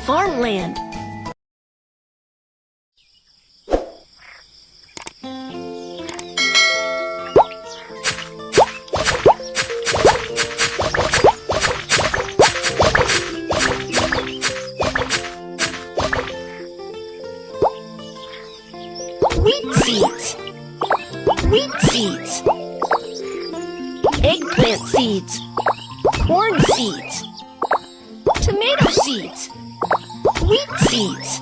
farmland. Wheat seeds, wheat seeds, eggplant seeds, corn seeds, tomato seeds, wheat seeds.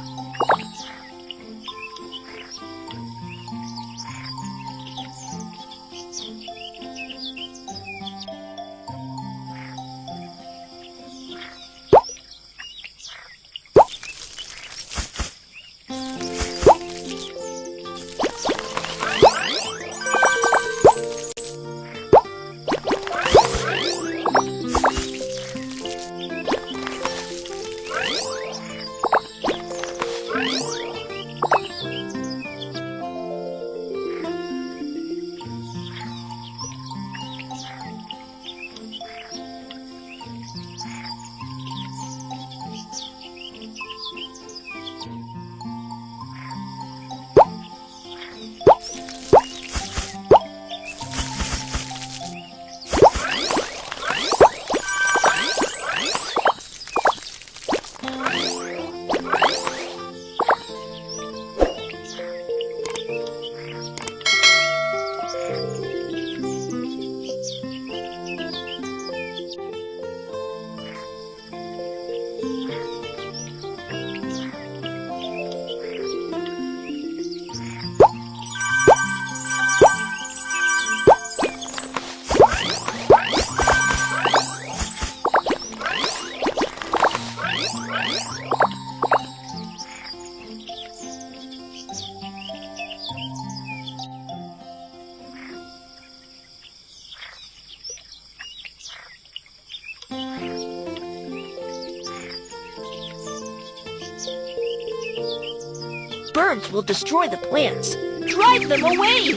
Birds will destroy the plants. Drive them away!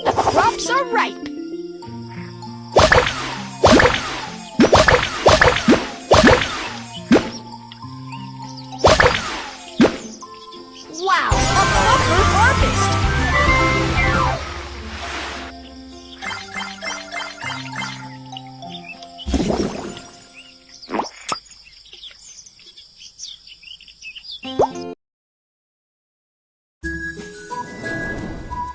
The crops are ripe. Wow, a bumper harvest!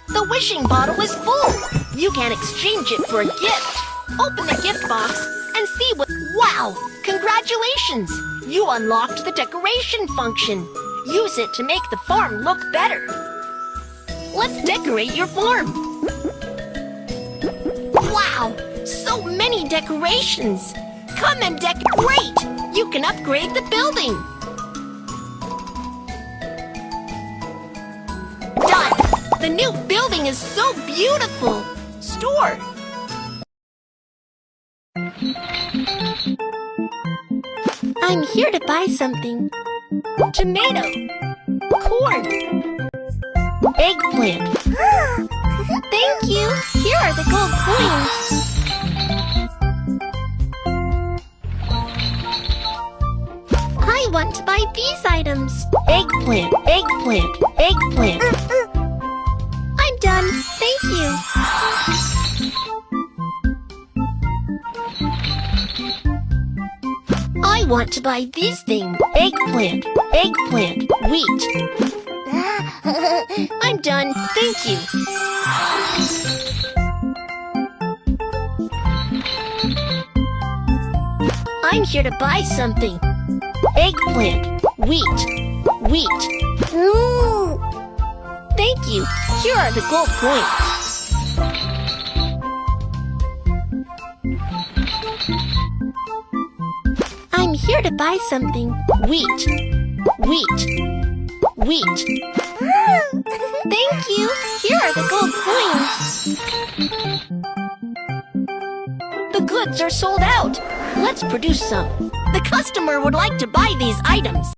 The wishing bottle is full. You can exchange it for a gift. Open the gift box and see what... Wow! Congratulations! You unlocked the decoration function. Use it to make the farm look better. Let's decorate your farm. Wow! So many decorations! Come and decorate! You can upgrade the building. The new building is so beautiful! Store! I'm here to buy something. Tomato. Corn. Eggplant. Thank you! Here are the gold coins. I want to buy these items. Eggplant, eggplant, eggplant. I'm done. Thank you. I want to buy these things. Eggplant, eggplant, wheat. I'm done. Thank you. I'm here to buy something. Eggplant, wheat, wheat. Thank you. Here are the gold coins. I'm here to buy something. Wheat, wheat, wheat. Thank you. Here are the gold coins. The goods are sold out. Let's produce some. The customer would like to buy these items.